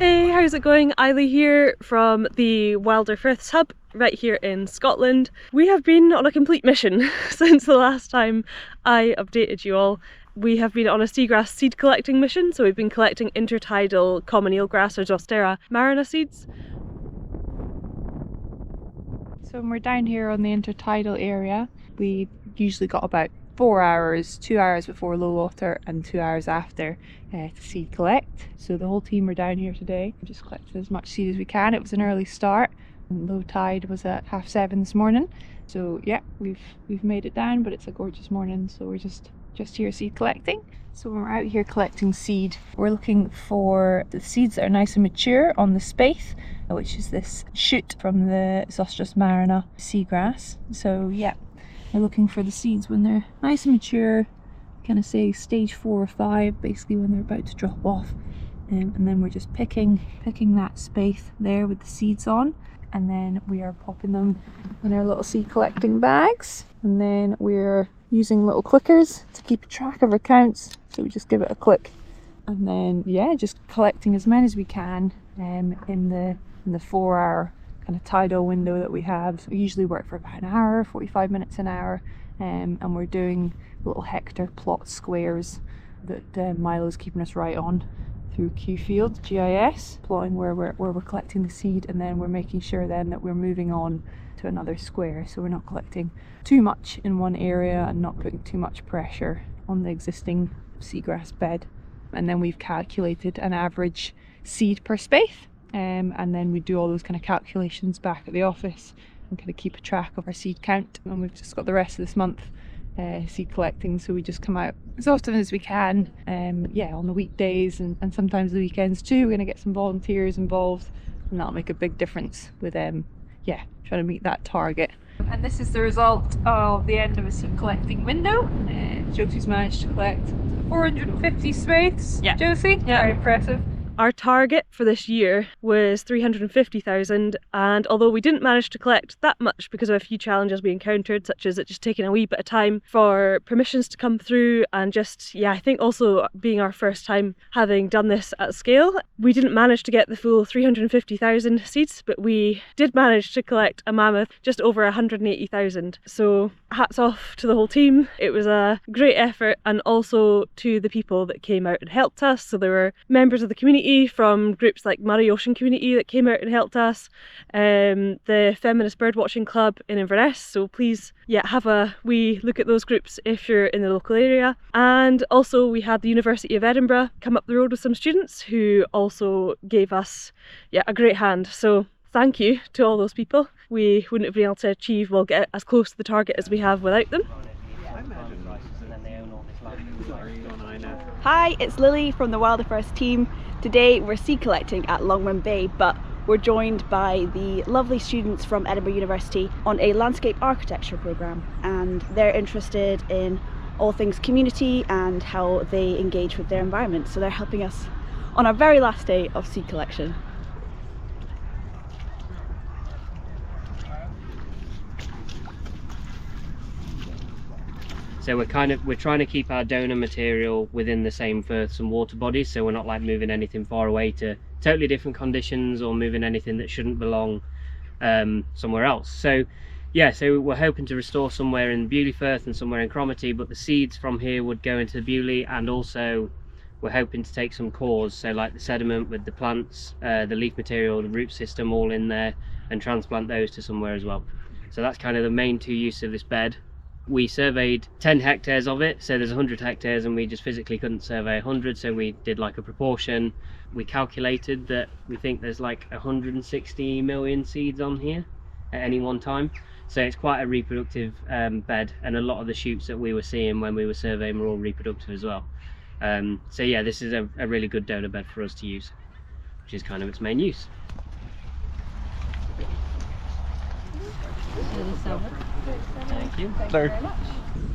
Hey, how's it going? Eiley here from the Wilder Firths hub right here in Scotland. We have been on a complete mission since the last time I updated you all. We have been on a seagrass seed collecting mission, so we've been collecting intertidal common eelgrass or Zostera marina seeds. So when we're down here on the intertidal area, we usually got about 4 hours, 2 hours before low water and 2 hours after to seed collect. So the whole team are down here today. We just collected as much seed as we can. It was an early start. And low tide was at 7:30 this morning. So yeah, we've made it down, but it's a gorgeous morning. So we're just here seed collecting. So when we're out here collecting seed, we're looking for the seeds that are nice and mature on the spathe, which is this shoot from the Zostera marina seagrass. So yeah, we're looking for the seeds when they're nice and mature, kind of say stage 4 or 5, basically when they're about to drop off. And then we're just picking that spathe there with the seeds on, and then we are popping them in our little seed collecting bags, and then we're using little clickers to keep track of our counts. So we just give it a click, and then yeah, just collecting as many as we can in the 4 hour kind of tidal window that we have. So we usually work for about an hour, 45 minutes an hour, and we're doing little hectare plot squares that Milo's keeping us right on through QField GIS, plotting where we're collecting the seed, and then we're making sure then that we're moving on to another square, so we're not collecting too much in one area and not putting too much pressure on the existing seagrass bed. And then we've calculated an average seed per spathe. And then we do all those kind of calculations back at the office and kind of keep a track of our seed count. And we've just got the rest of this month seed collecting, so we just come out as often as we can, yeah, on the weekdays and sometimes the weekends too. We're going to get some volunteers involved, and that'll make a big difference with yeah, trying to meet that target. And this is the result of the end of a seed collecting window. Josie's managed to collect 450 spathes. Yeah, Josie, yeah, very impressive. Our target for this year was 350,000, and although we didn't manage to collect that much because of a few challenges we encountered, such as it just taking a wee bit of time for permissions to come through, and just, yeah, I think also being our first time having done this at scale, we didn't manage to get the full 350,000 seeds, but we did manage to collect a mammoth just over 180,000. So hats off to the whole team. It was a great effort, and also to the people that came out and helped us. So there were members of the community from groups like Murray Ocean Community that came out and helped us, the Feminist Birdwatching Club in Inverness, so please, yeah, have a wee look at those groups if you're in the local area. And also we had the University of Edinburgh come up the road with some students who also gave us, yeah, a great hand. So thank you to all those people. We wouldn't have been able to achieve, well, get as close to the target as we have without them. Hi, it's Lily from the Wilder Firths team. Today we're seed collecting at Longman Bay, but we're joined by the lovely students from Edinburgh University on a landscape architecture programme, and they're interested in all things community and how they engage with their environment. So they're helping us on our very last day of seed collection. So we're trying to keep our donor material within the same firths and water bodies, so we're not like moving anything far away to totally different conditions or moving anything that shouldn't belong somewhere else. So yeah, so we're hoping to restore somewhere in Wilder Firths and somewhere in Cromarty, but the seeds from here would go into Bewley, and also we're hoping to take some cores, so like the sediment with the plants, the leaf material, the root system all in there, and transplant those to somewhere as well. So that's kind of the main two uses of this bed. We surveyed 10 hectares of it, so there's 100 hectares and we just physically couldn't survey 100, so we did like a proportion. We calculated that we think there's like 160 million seeds on here at any one time, so it's quite a reproductive bed, and a lot of the shoots that we were seeing when we were surveying were all reproductive as well. So yeah, this is a really good donor bed for us to use, which is kind of its main use. Thank you. Thank you very much.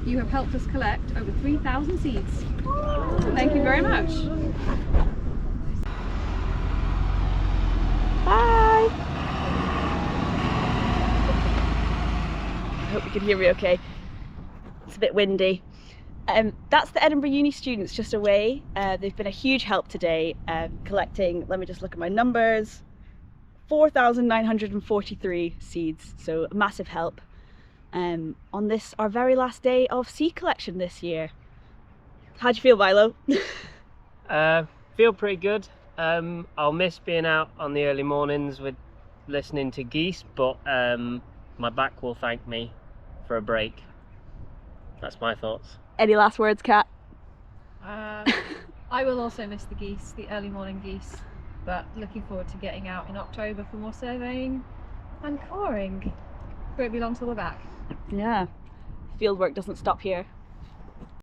You have helped us collect over 3,000 seeds. Thank you very much. Bye! I hope you can hear me okay. It's a bit windy. That's the Edinburgh Uni students just away. They've been a huge help today, collecting, let me just look at my numbers, 4,943 seeds, so a massive help on this, our very last day of seed collection this year. How do you feel, Milo? Feel pretty good. I'll miss being out on the early mornings with listening to geese, but my back will thank me for a break. That's my thoughts. Any last words, Kat? I will also miss the geese, the early morning geese, but looking forward to getting out in October for more surveying and coring. Won't be long till we're back. Yeah, field work doesn't stop here.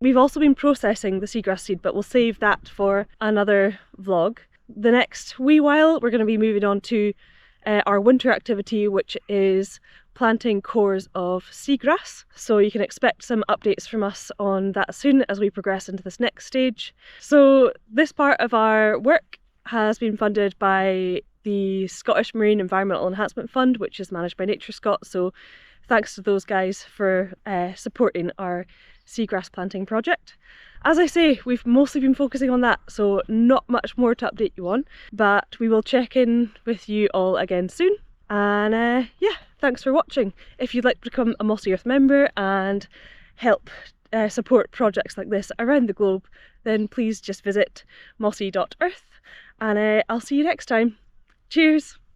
We've also been processing the seagrass seed, but we'll save that for another vlog. The next wee while we're going to be moving on to our winter activity, which is planting cores of seagrass. So you can expect some updates from us on that soon as we progress into this next stage. So this part of our work has been funded by the Scottish Marine Environmental Enhancement Fund, which is managed by Nature Scot. So thanks to those guys for supporting our seagrass planting project. As I say, we've mostly been focusing on that, so not much more to update you on, but we will check in with you all again soon. And yeah, thanks for watching. If you'd like to become a Mossy Earth member and help support projects like this around the globe, then please just visit mossy.earth, and I'll see you next time. Cheers!